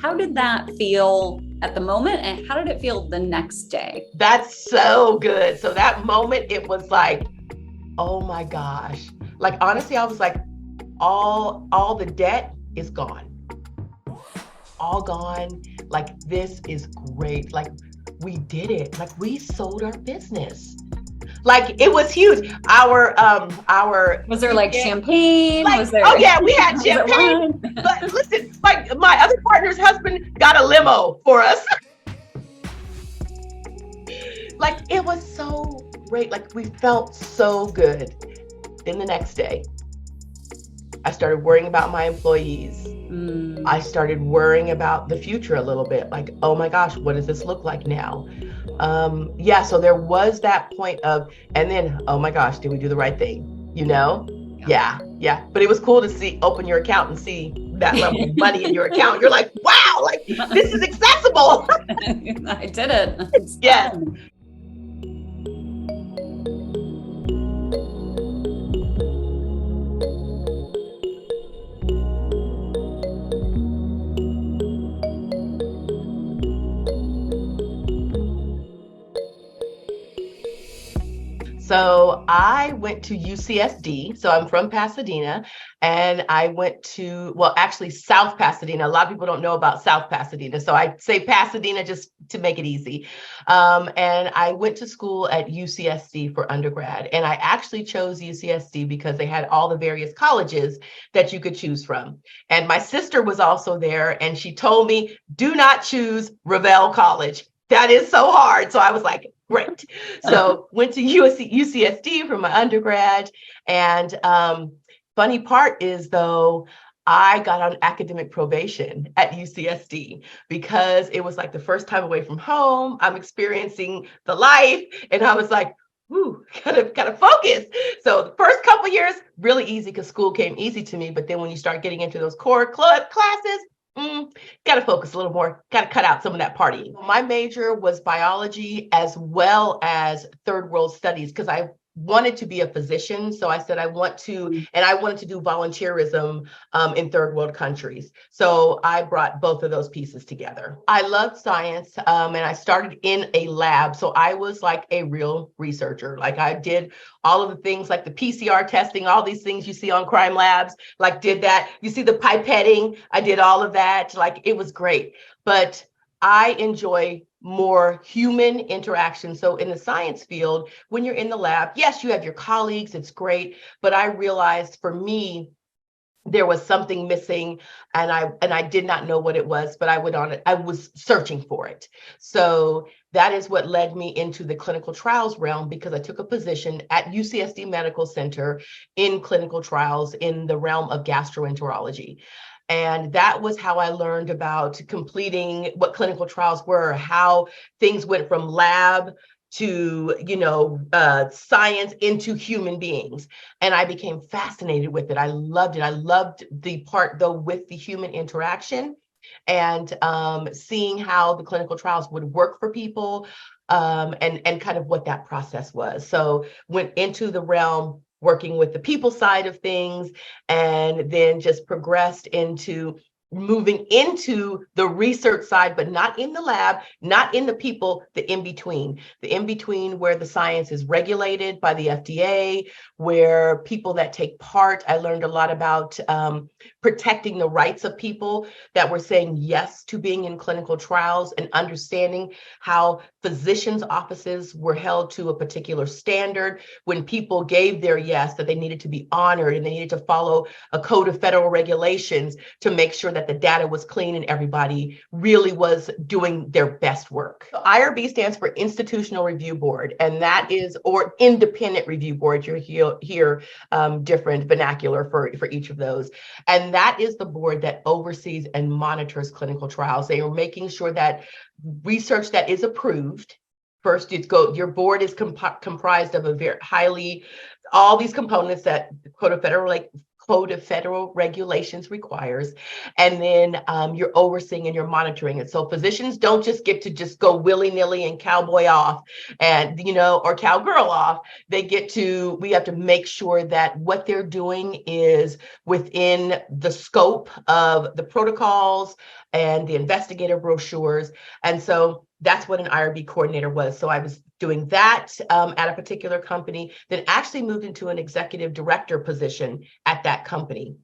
How did that feel at the moment, and how did it feel the next day? That's so good. So that moment, it was like, oh my gosh. Like honestly, I was like, all the debt is gone. All gone. Like this is great. Like we did it. Like we sold our business. Like it was huge. Our Was there like CPA, champagne? like, Was there oh yeah, we had was it champagne. wine? But listen, like my other partner's husband got a limo for us. Like it was so great. Like we felt so good. Then the next day, I started worrying about my employees. I started worrying about the future a little bit. Like, oh my gosh, what does this look like now? Yeah, so there was that point of, and then, oh my gosh, did we do the right thing? You know? Yeah. But it was cool to see, open your account and see that level of money in your account. You're like, wow, like this is accessible. I did it. It's Yes. fun. So I went to UCSD. So I'm from Pasadena, and I went to, well, actually South Pasadena. A lot of people don't know about South Pasadena. So I say Pasadena just to make it easy. And I went to school at UCSD for undergrad. And I actually chose UCSD because they had all the various colleges that you could choose from. And my sister was also there, and she told me, do not choose Revelle College. That is so hard. So I was like, great. So went to UCSD for my undergrad. And funny part is though, I got on academic probation at UCSD because it was like the first time away from home. I'm experiencing the life. And I was like, ooh, gotta focus. So the first couple of years, really easy because school came easy to me. But then when you start getting into those core classes, got to focus a little more, got to cut out some of that partying. My major was biology as well as third world studies because I wanted to be a physician. So I said I want to, and I wanted to do volunteerism in third world countries. So I brought both of those pieces together. I loved science and I started in a lab. So I was like a real researcher. Like I did all of the things like the PCR testing, all these things you see on crime labs, like did that. You see the pipetting, I did all of that. Like it was great. But I enjoy more human interaction. So in the science field, when you're in the lab, yes, you have your colleagues, it's great. But I realized for me, there was something missing and I did not know what it was, but I was searching for it. So that is what led me into the clinical trials realm because I took a position at UCSD Medical Center in clinical trials in the realm of gastroenterology. And that was how I learned about completing what clinical trials were, how things went from lab to, science into human beings. And I became fascinated with it. I loved it. I loved the part, though, with the human interaction and seeing how the clinical trials would work for people and kind of what that process was. So went into the realm working with the people side of things, and then just progressed into moving into the research side, but not in the lab, not in the people, the in between where the science is regulated by the FDA, where people that take part, I learned a lot about protecting the rights of people that were saying yes to being in clinical trials and understanding how physicians' offices were held to a particular standard when people gave their yes, that they needed to be honored and they needed to follow a code of federal regulations to make sure that the data was clean and everybody really was doing their best work. So IRB stands for Institutional Review Board, and that is, or Independent Review Board. You'll hear different vernacular for each of those. And that is the board that oversees and monitors clinical trials. They are making sure that research that is approved, first your board is comprised of a very highly, all these components that Code of Federal Regulations requires, and then you're overseeing and you're monitoring it. So physicians don't just get to just go willy-nilly and cowboy off and, or cowgirl off. We have to make sure that what they're doing is within the scope of the protocols and the investigator brochures. And so that's what an IRB coordinator was. So I was doing that at a particular company, then actually moved into an executive director position at that company.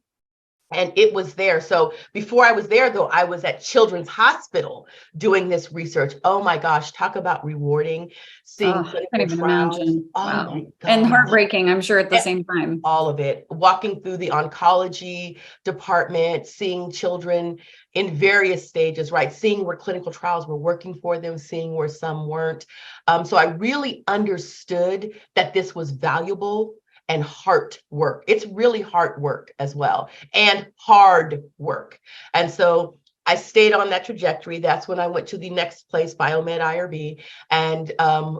And it was there. So before I was there, though, I was at Children's Hospital doing this research. Oh my gosh, talk about rewarding, seeing I clinical can't even trials. imagine. Oh Wow. my And gosh. heartbreaking, I'm sure, at the same time. All of it, walking through the oncology department, seeing children in various stages, right? Seeing where clinical trials were working for them, seeing where some weren't. So I really understood that this was valuable and heart work. It's really heart work as well, and hard work. And so I stayed on that trajectory. That's when I went to the next place, Biomed IRB, and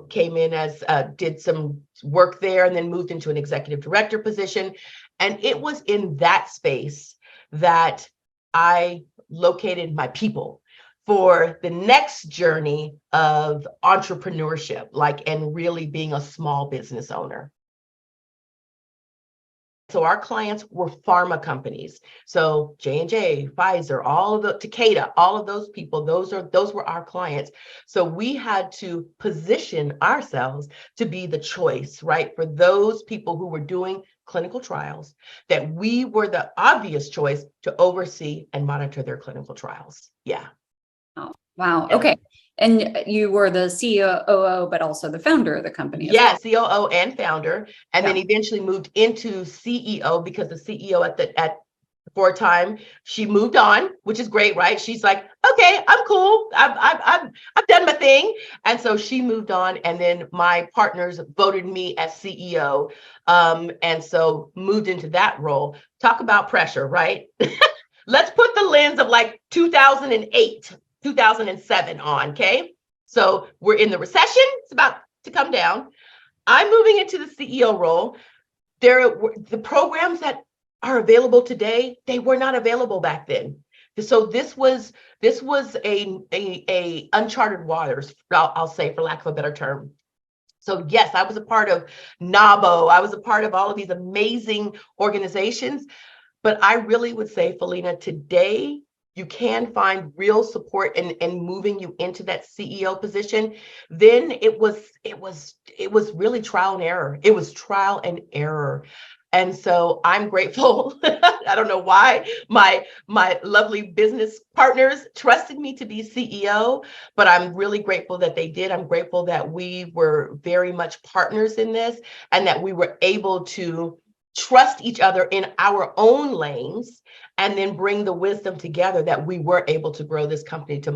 came in as, did some work there, and then moved into an executive director position. And it was in that space that I located my people for the next journey of entrepreneurship, and really being a small business owner. So our clients were pharma companies. So J&J, Pfizer, all of the Takeda, all of those people, those were our clients. So we had to position ourselves to be the choice, right? For those people who were doing clinical trials, that we were the obvious choice to oversee and monitor their clinical trials. Yeah. Oh, wow. Yeah. Okay. And you were the COO, but also the founder of the company. Yeah, COO and founder, and Yeah. then eventually moved into CEO, because the CEO for a time, she moved on, which is great, right? She's like, okay, I'm cool. I've done my thing. And so she moved on, and then my partners voted me as CEO. And so moved into that role. Talk about pressure, right? Let's put the lens of 2008, 2007 on, okay? So we're in the recession, it's about to come down. I'm moving into the CEO role. The programs that are available today, they were not available back then. So this was a uncharted waters, I'll say, for lack of a better term. So yes, I was a part of NABO. I was a part of all of these amazing organizations. But I really would say, Felina, today you can find real support in moving you into that CEO position. Then it was really trial and error. It was trial and error. And so I'm grateful. I don't know why my lovely business partners trusted me to be CEO, but I'm really grateful that they did. I'm grateful that we were very much partners in this, and that we were able to trust each other in our own lanes, and then bring the wisdom together that we were able to grow this company to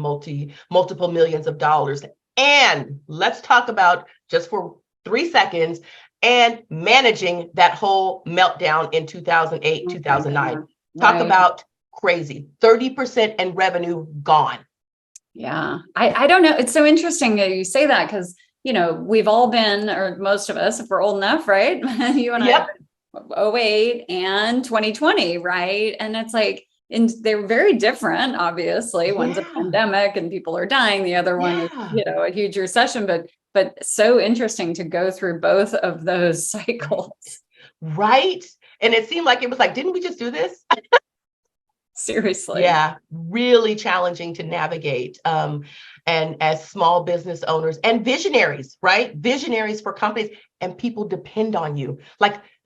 multiple millions of dollars. And let's talk about, just for 3 seconds, and managing that whole meltdown in 2008, 2009. Talk about crazy. 30% in revenue gone. Yeah. I don't know. It's so interesting that you say that, because, we've all been, or most of us, if we're old enough, right? You and Yep. I, 2008 and 2020, right? And it's and they're very different, obviously. One's a pandemic and people are dying. The other one is, a huge recession, but so interesting to go through both of those cycles. Right. And it seemed like it was didn't we just do this? Seriously. Yeah, really challenging to navigate. And as small business owners and visionaries, right? Visionaries for companies, and people depend on you.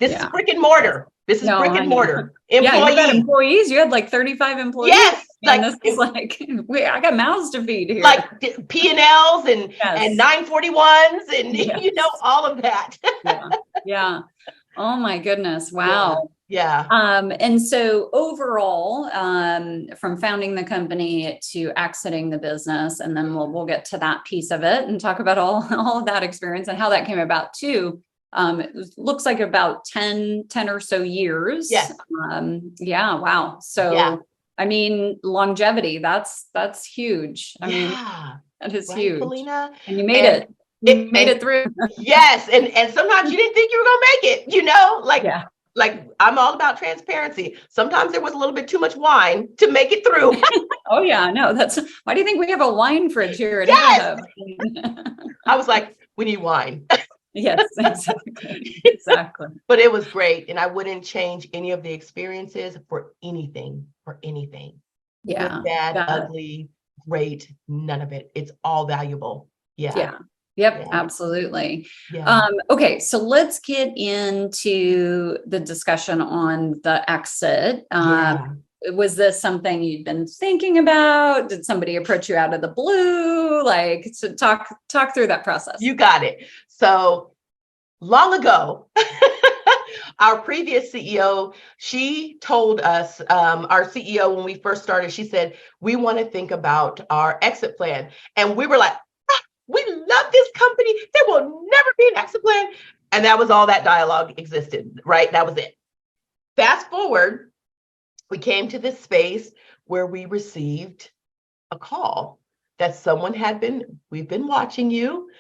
This is brick and mortar. This is brick and mortar. Yeah, you got employees. You had 35 employees. Yes. And this is I got mouths to feed here. P&Ls and 941s and all of that. Yeah. Oh my goodness. Wow. Yeah. And so overall, from founding the company to exiting the business, and then we'll get to that piece of it and talk about all of that experience and how that came about too. It looks like about 10 or so years. Yes. Yeah. Wow. So, I mean, longevity, that's huge. I mean, that is huge. Felina? And you made it. You made it through. Yes. And sometimes you didn't think you were going to make it, I'm all about transparency. Sometimes there was a little bit too much wine to make it through. Oh yeah, no, why do you think we have a wine fridge here? Yes. I was like, we need wine. Yes, exactly. But it was great. And I wouldn't change any of the experiences for anything. Yeah. Good, bad, Got it. ugly, great, none of it. It's all valuable. Yeah. Yeah. Yep, Yeah. absolutely. Yeah. Okay, so let's get into the discussion on the exit. Yeah. Was this something you'd been thinking about? Did somebody approach you out of the blue? Like, to talk through that process. You got it. So long ago, our previous CEO, she told us, our CEO, when we first started, she said, we want to think about our exit plan. And we were like, "Ah, we love this company. There will never be an exit plan." And that was all that dialogue existed, right? That was it. Fast forward, we came to this space where we received a call that someone we've been watching you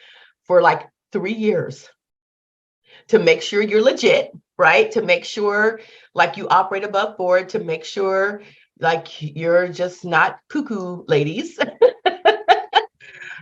for like 3 years to make sure you're legit, right? To make sure like you operate above board, to make sure like you're just not cuckoo ladies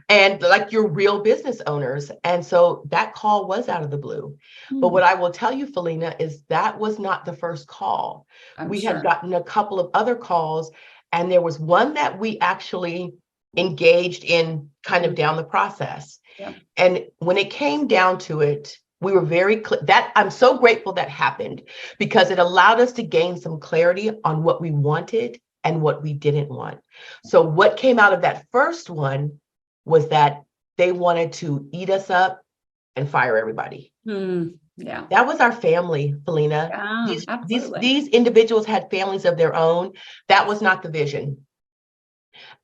and like you're real business owners. And so that call was out of the blue. But what I will tell you, Felina, is that was not the first call. We had gotten a couple of other calls, and there was one that we actually engaged in kind of down the process. Yeah. And when it came down to it, we were very clear that I'm so grateful that happened, because it allowed us to gain some clarity on what we wanted and what we didn't want. So what came out of that first one was that they wanted to eat us up and fire everybody. Yeah. That was our family, Felina. These individuals had families of their own. That was not the vision.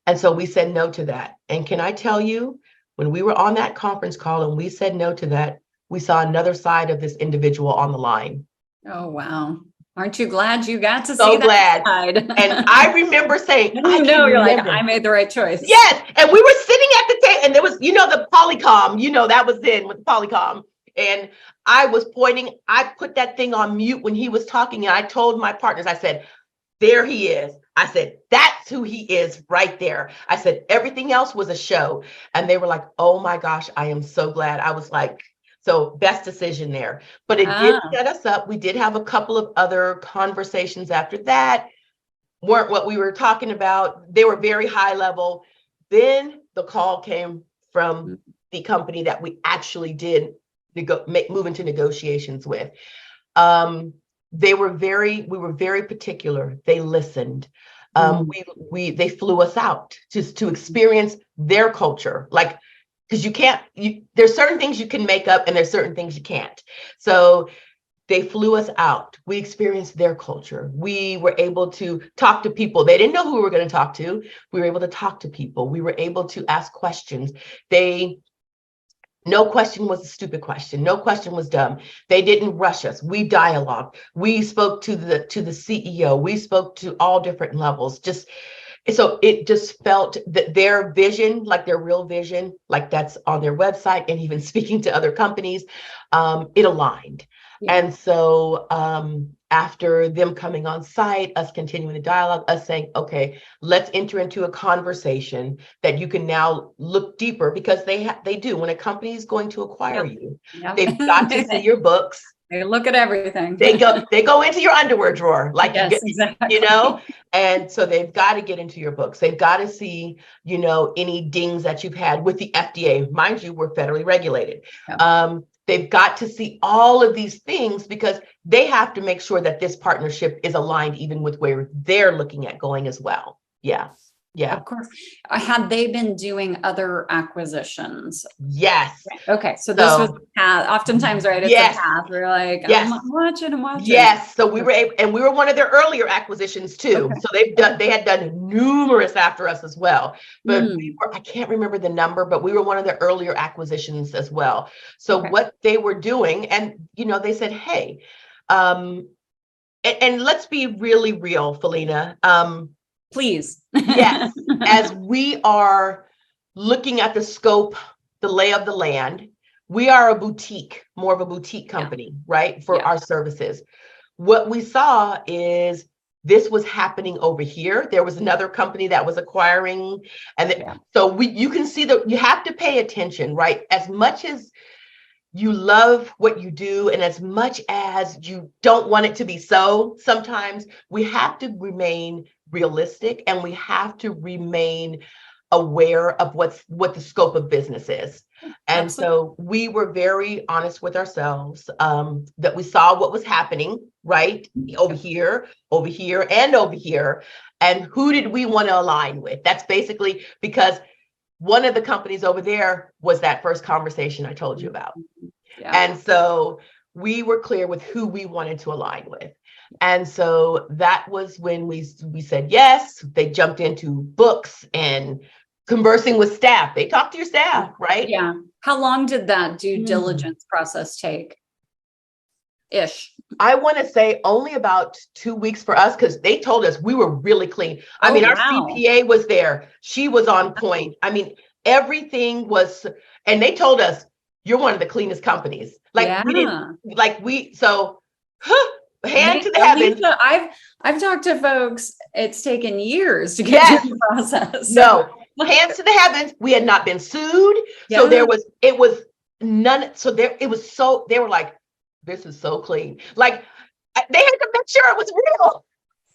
And so we said no to that. And can I tell you, when we were on that conference call and we said no to that, we saw another side of this individual on the line. Oh, wow. Aren't you glad you got to see So that glad. side? And I remember saying, you're like, I made the right choice. Yes. And we were sitting at the table, and there was, the Polycom, that was in with the Polycom. And I was pointing, I put that thing on mute when he was talking. And I told my partners, I said, there he is. I said, that's who he is right there. I said, everything else was a show. And they were like, oh my gosh, I am so glad. I was like, so best decision there. But it did set us up. We did have a couple of other conversations after that. Weren't what we were talking about. They were very high level. Then the call came from the company that we actually did move into negotiations with. We were very particular. They listened. They flew us out just to experience their culture. Like, because there's certain things you can make up and there's certain things you can't. So they flew us out. We experienced their culture. We were able to talk to people. They didn't know who we were going to talk to. We were able to talk to people. We were able to ask questions. No question was a stupid question. No question was dumb. They didn't rush us. We dialogued. We spoke to the CEO. We spoke to all different levels. So it just felt that their vision, like their real vision, like that's on their website, and even speaking to other companies, it aligned. Yeah. And so after them coming on site, us continuing the dialogue, us saying, okay, let's enter into a conversation that you can now look deeper, because they do. When a company is going to acquire you, they've got to see your books. They look at everything. They go into your underwear drawer, like yes, exactly. And so they've got to get into your books. They've got to see, any dings that you've had with the FDA. Mind you, we're federally regulated. Yep. They've got to see all of these things, because they have to make sure that this partnership is aligned even with where they're looking at going as well. Yeah. Yeah. Of course. Had they been doing other acquisitions? Yes. Okay. So this was a path. Oftentimes, right? It's a path. We're like, yes. I'm watching. Yes. So we were able, and we were one of their earlier acquisitions too. Okay. So they had done numerous after us as well. But I can't remember the number, but we were one of the earlier acquisitions as well. So what they were doing, and they said, hey, and let's be really real, Felina. Please. Yes. As we are looking at the scope, the lay of the land, we are more of a boutique company, right? For our services. What we saw is this was happening over here. There was another company that was acquiring. And so you can see that you have to pay attention, right? As much as you love what you do, and as much as you don't want it to be so, sometimes we have to remain realistic, and we have to remain aware of what the scope of business is. And Absolutely. so we were very honest with ourselves, that we saw what was happening, right? Over here, and over here. And who did we want to align with? That's basically because one of the companies over there was that first conversation I told you about. Yeah. And so we were clear with who we wanted to align with. And so that was when we said yes. They jumped into books and conversing with staff. They talk to your staff, right? Yeah. How long did that due diligence process take? Ish. I want to say only about 2 weeks for us, because they told us we were really clean. I mean, our CPA was there. She was on point. I mean, everything was, and they told us, you're one of the cleanest companies. Like we didn't, so hand to the heavens. Alycia, I've talked to folks, it's taken years to get through the process. No, hands to the heavens. We had not been sued. So it was none. So they were like, this is so clean. Like they had to make sure it was real.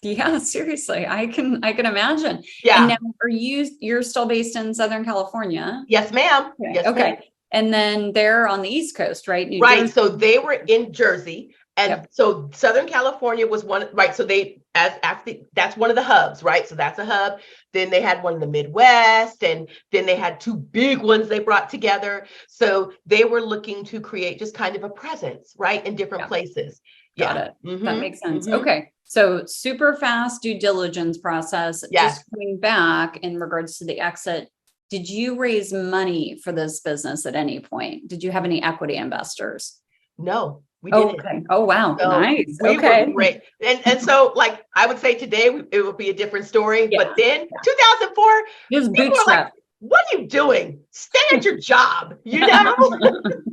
Yeah, seriously. I can imagine. Yeah. And now you're still based in Southern California? Yes, ma'am. Okay. Yes, okay. ma'am. And then they're on the East Coast, right? New Right. Jersey. So they were in Jersey. And so Southern California was one, right? So that's one of the hubs, right? So that's a hub. Then they had one in the Midwest, and then they had two big ones they brought together. So they were looking to create just kind of a presence, right, in different places. Got it. That makes sense. Okay. So super fast due diligence process. Just coming back in regards to the exit, did you raise money for this business at any point? Did you have any equity investors? No. We didn't. Okay. Oh, wow. So nice. We were great. And so, like, I would say today it would be a different story. But then 2004, people were like, what are you doing? Stay at your job, you know?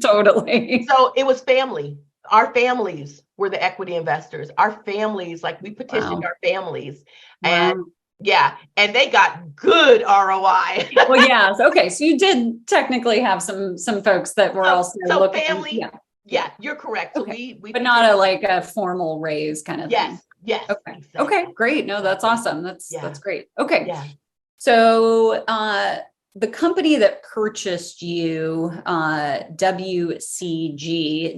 Totally. So it was family. Our families were the equity investors. Our families, like we petitioned our families. And and they got good ROI. Well, yes. Okay. So you did technically have some folks that were also looking. Family. Yeah, you're correct. So we but not a formal raise kind of thing. Yes. Okay. Exactly. Okay. Great. No, that's awesome. That's great. Okay. Yeah. So the company that purchased you, WCG,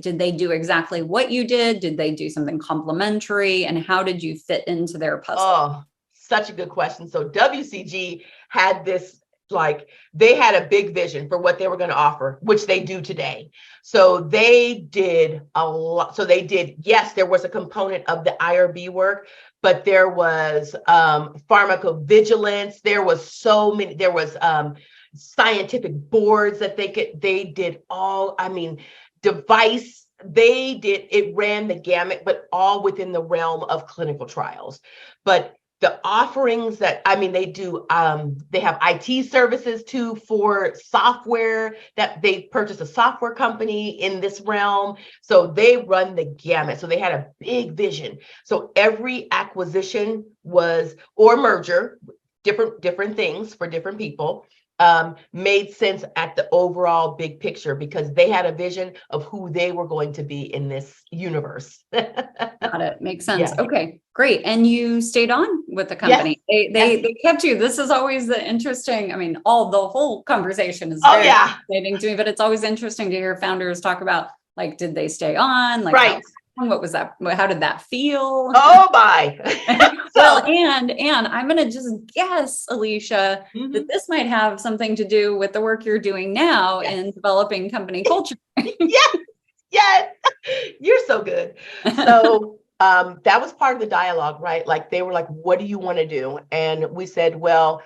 did they do exactly what you did? Did they do something complementary? And how did you fit into their puzzle? Oh, such a good question. So WCG had this. Like they had a big vision for what they were going to offer, which they do today. So they did a lot. So they did, yes, there was a component of the IRB work, but there was pharmacovigilance. There was scientific boards that they did all, device. It ran the gamut, but all within the realm of clinical trials. But the offerings that, they do, they have IT services too for software, that they purchased a software company in this realm. So they run the gamut. So they had a big vision. So every acquisition or merger, different things for different people, made sense at the overall big picture because they had a vision of who they were going to be in this universe. Got it. Makes sense. Yeah. Okay, great. And you stayed on with the company. Yes. They kept you. This is always the interesting. The whole conversation is very fascinating to me, but it's always interesting to hear founders talk about, like, did they stay on? Like, right. What was that? How did that feel? Oh my. Well, and I'm going to just guess, Alycia, that this might have something to do with the work you're doing now in developing company culture. Yes. You're so good. So that was part of the dialogue, right? Like they were like, what do you want to do? And we said, well,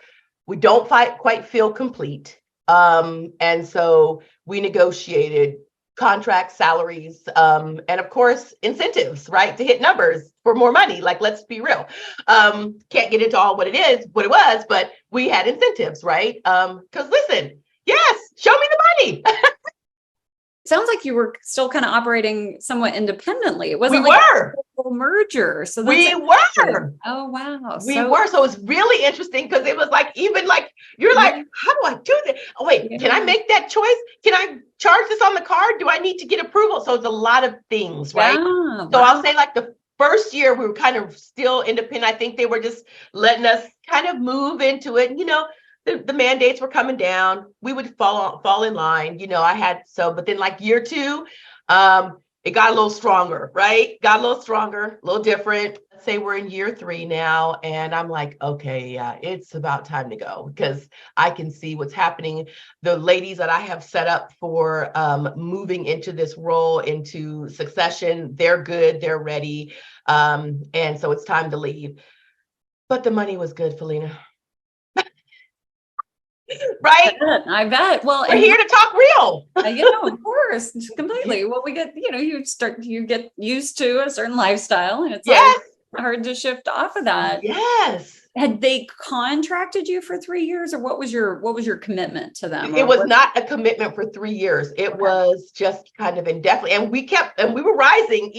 we don't quite feel complete. And so we negotiated contract salaries, and of course, incentives, right? To hit numbers for more money. Like, let's be real. Can't get into all what it was, but we had incentives, right? Because listen, yes, show me the money. Sounds like you were still kind of operating somewhat independently. It wasn't full merger. So we were. Oh, wow. We were. So it's really interesting because it was like, even like, you're like, how do I do this? Oh, wait, can I make that choice? Can I charge this on the card? Do I need to get approval? So it's a lot of things, right? Yeah, so I'll say like the first year we were kind of still independent. I think they were just letting us kind of move into it. You know, the mandates were coming down. We would fall in line. You know, but then like year two, it got a little stronger, right? Got a little stronger, a little different. Let's say we're in year 3 now, and I'm like, okay, yeah, it's about time to go because I can see what's happening. The ladies that I have set up for moving into this role, into succession, they're good, they're ready. And so it's time to leave. But the money was good, Felina. Right? I bet. Well, we're here to talk real. Of course, completely. Well, we get, you get used to a certain lifestyle, and it's like hard to shift off of that. Yes. Had they contracted you for 3 years, or what was your commitment to them? It was not a commitment for 3 years. It was just kind of indefinitely. And we were rising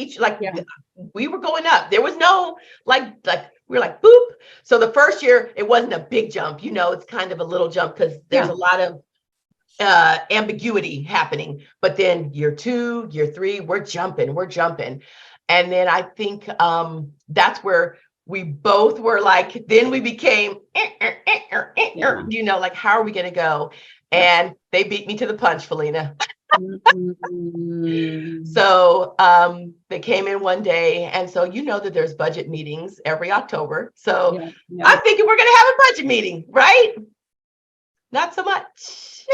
we were going up. There was no like we were like boop. So the first year it wasn't a big jump. It's kind of a little jump because there's a lot of ambiguity happening. But then year 2, year 3, we're jumping. And then I think that's where we both were like, then we became, like, how are we going to go? And they beat me to the punch, Felina. So they came in one day. And so that there's budget meetings every October. So I'm thinking we're going to have a budget meeting, right? Not so much.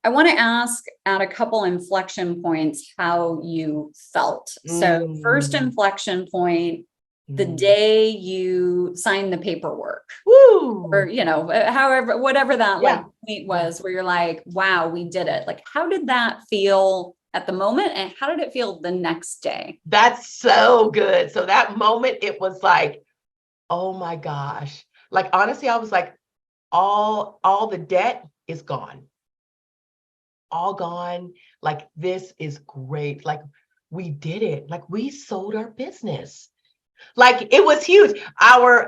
I want to ask at a couple inflection points how you felt. So first inflection point, the day you signed the paperwork. Woo! Or, however, whatever that point was, where you're like, wow, we did it. Like, how did that feel at the moment? And how did it feel the next day? That's so good. So that moment, it was like, oh my gosh. Like, honestly, I was like, all the debt is gone. All gone. Like, this is great. Like, we did it. Like, we sold our business. Like, it was huge. Our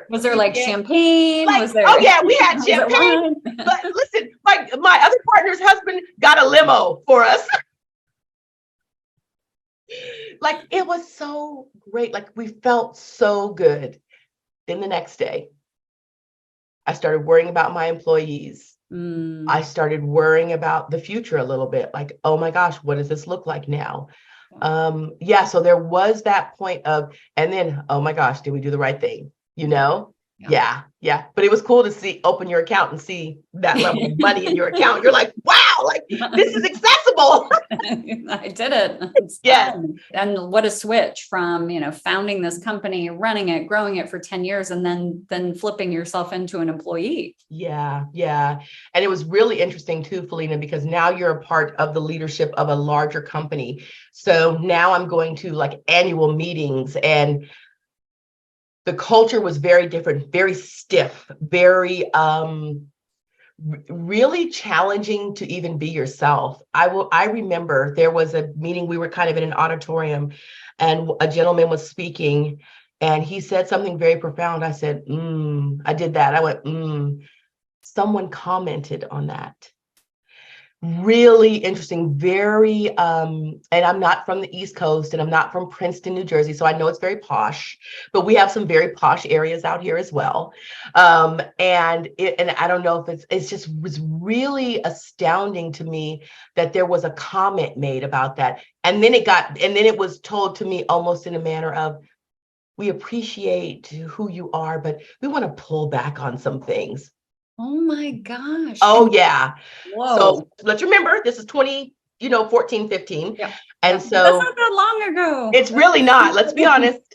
was there like champagne? Like, was there? Oh yeah, we had champagne. But listen, like my other partner's husband got a limo for us. Like, it was so great. Like, we felt so good. Then the next day, I started worrying about my employees. I started worrying about the future a little bit. Like, oh my gosh, what does this look like now? So there was that point of, and then, oh my gosh, did we do the right thing? Yeah. But it was cool to open your account and see that level of money in your account. You're like, wow, like this is accessible. I did it. Yes. And what a switch from, founding this company, running it, growing it for 10 years, and then flipping yourself into an employee. Yeah. And it was really interesting too, Felina, because now you're a part of the leadership of a larger company. So now I'm going to like annual meetings, and the culture was very different, very stiff, very really challenging to even be yourself. I remember there was a meeting, we were kind of in an auditorium, and a gentleman was speaking, and he said something very profound. I said, I did that. I went, Someone commented on that. Really interesting, very, and I'm not from the East Coast, and I'm not from Princeton, New Jersey, so I know it's very posh, but we have some very posh areas out here as well. And I don't know if it's just was really astounding to me that there was a comment made about that. And then it was told to me almost in a manner of, we appreciate who you are, but we want to pull back on some things. Oh my gosh. Oh yeah. Whoa. So let's remember, this is 14, 15. Yeah. And so that's not that long ago. It's really not, let's be honest.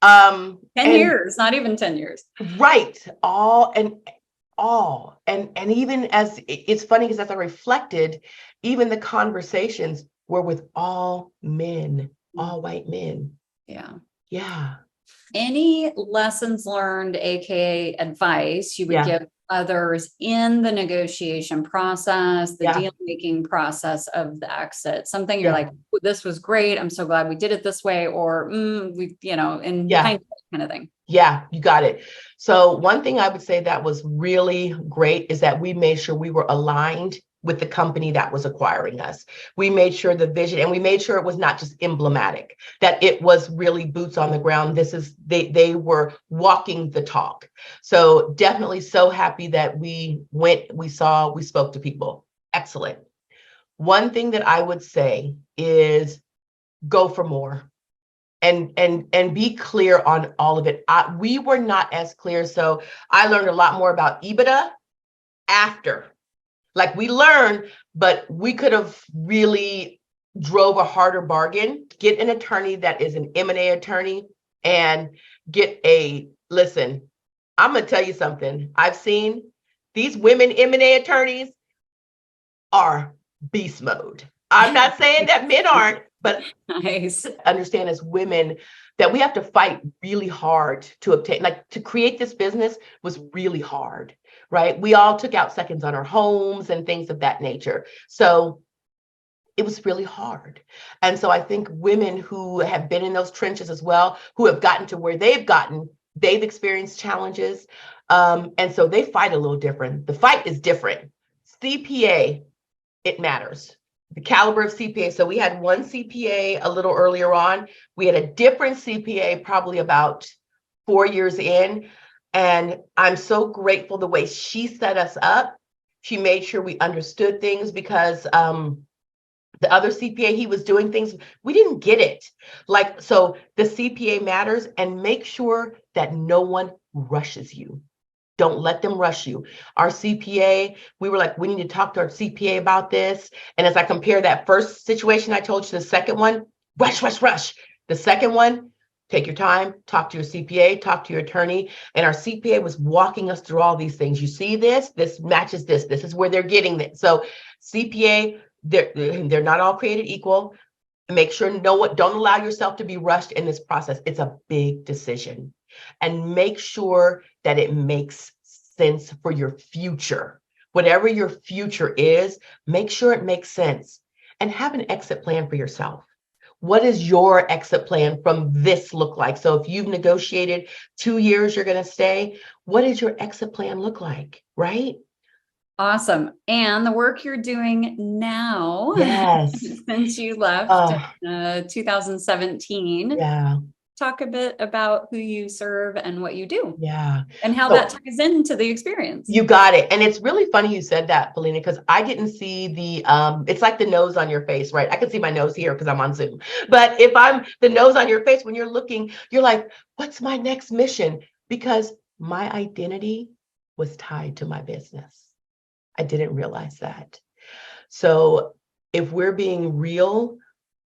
10 years, not even 10 years. Right. And even as it's funny, because as I reflected, even the conversations were with all men, all white men. Yeah. Any lessons learned, AKA advice, you would give others in the negotiation process, the Yeah. deal-making process of the exit? Something you're Yeah. like, "Oh, this was great. I'm so glad we did it this way," or we, in Yeah. hindsight kind of thing. Yeah, you got it. So one thing I would say that was really great is that we made sure we were aligned with the company that was acquiring us. We made sure the vision, and we made sure it was not just emblematic, that it was really boots on the ground. They were walking the talk. So definitely so happy that we went, we saw, we spoke to people. Excellent. One thing that I would say is go for more. And be clear on all of it. We were not as clear. So I learned a lot more about EBITDA after. Like we learned, but we could have really drove a harder bargain. Get an attorney that is an M&A attorney and listen, I'm going to tell you something. I've seen these women M&A attorneys are beast mode. I'm not saying that men aren't, but Nice. understand as women that we have to fight really hard to obtain, like to create this business was really hard, right? We all took out seconds on our homes and things of that nature. So it was really hard. And so I think women who have been in those trenches as well, who have gotten to where they've gotten, they've experienced challenges. And so they fight a little different. The fight is different. CPA, it matters. The caliber of CPA. So we had one CPA a little earlier on. We had a different CPA probably about 4 years in. And I'm so grateful the way she set us up. She made sure we understood things because the other CPA, he was doing things, we didn't get it. So the CPA matters, and make sure that no one rushes you. Don't let them rush you. Our CPA, we were like, we need to talk to our CPA about this. And as I compare that first situation I told you to the second one, rush, rush, rush. The second one, take your time, talk to your CPA, talk to your attorney. And our CPA was walking us through all these things. You see this matches this. This is where they're getting it. So CPA, they're not all created equal. Make sure don't allow yourself to be rushed in this process. It's a big decision. And make sure that it makes sense for your future. Whatever your future is, make sure it makes sense. And have an exit plan for yourself. What does your exit plan from this look like? So if you've negotiated 2 years, you're going to stay, what does your exit plan look like, right? Awesome. And the work you're doing now, Yes. since you left 2017, yeah. Talk a bit about who you serve and what you do. Yeah. And how that ties into the experience. You got it. And it's really funny you said that, Felina, because I didn't see it's like the nose on your face, right? I can see my nose here because I'm on Zoom. But if I'm the nose on your face, when you're looking, you're like, what's my next mission? Because my identity was tied to my business. I didn't realize that. So if we're being real,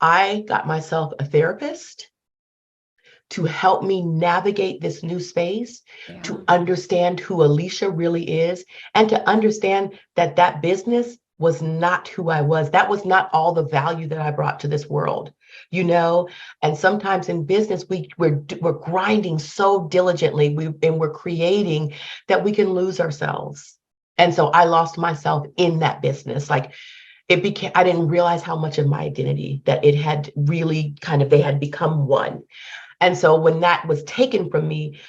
I got myself a therapist to help me navigate this new space, to understand who Alycia really is, and to understand that that business was not who I was. That was not all the value that I brought to this world, And sometimes in business, we're grinding so diligently, and we're creating that we can lose ourselves. And so I lost myself in that business. I didn't realize how much of my identity that it had really they had become one. And so when that was taken from me,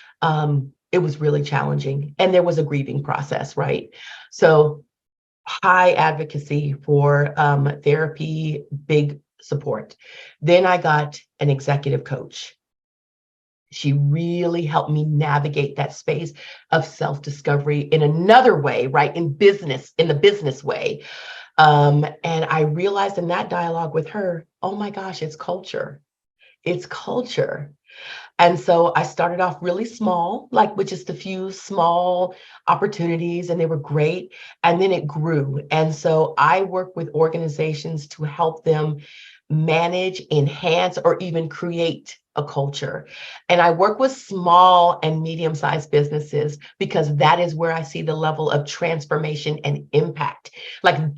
it was really challenging. And there was a grieving process, right? So high advocacy for therapy, big support. Then I got an executive coach. She really helped me navigate that space of self-discovery in another way, right? In the business way. And I realized in that dialogue with her, oh my gosh, it's culture. It's culture. And so I started off really small, with just a few small opportunities, and they were great. And then it grew. And so I work with organizations to help them manage, enhance, or even create a culture. And I work with small and medium-sized businesses because that is where I see the level of transformation and impact.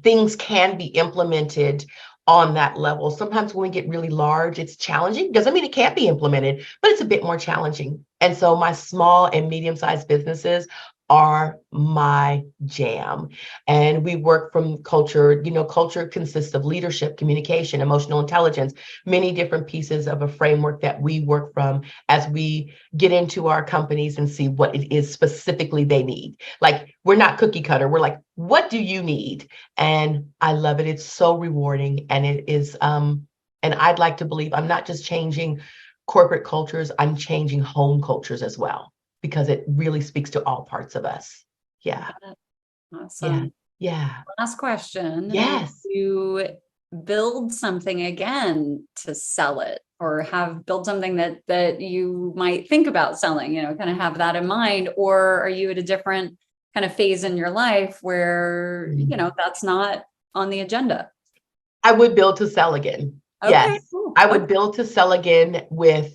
Things can be implemented on that level. Sometimes when we get really large, it's challenging. Doesn't mean it can't be implemented, but it's a bit more challenging. And so my small and medium-sized businesses are my jam. And we work from culture. Culture consists of leadership, communication, emotional intelligence, many different pieces of a framework that we work from as we get into our companies and see what it is specifically they need. Like, we're not cookie cutter. We're like, what do you need? And I love it. It's so rewarding. And it is, and I'd like to believe I'm not just changing corporate cultures, I'm changing home cultures as well, because it really speaks to all parts of us. Yeah. Awesome. Yeah. Last question. Yes. You build something again to sell it, or build something that you might think about selling, kind of have that in mind, or are you at a different kind of phase in your life where, that's not on the agenda? I would build to sell again. Okay, Yes. cool. I would build to sell again with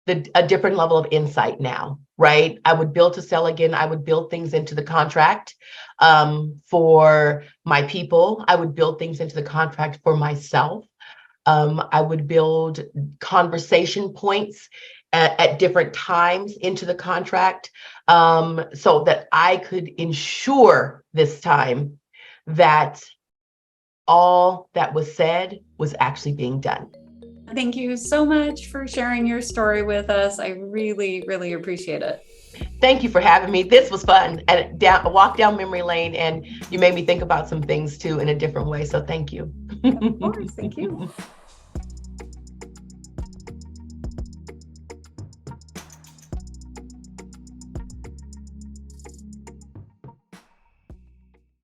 a different level of insight now, right? I would build to sell again. I would build things into the contract for my people. I would build things into the contract for myself. I would build conversation points at different times into the contract, so that I could ensure this time that all that was said was actually being done. Thank you so much for sharing your story with us. I really, really appreciate it. Thank you for having me. This was fun, and a walk down memory lane, and you made me think about some things too in a different way. So thank you. Of course. Thank you.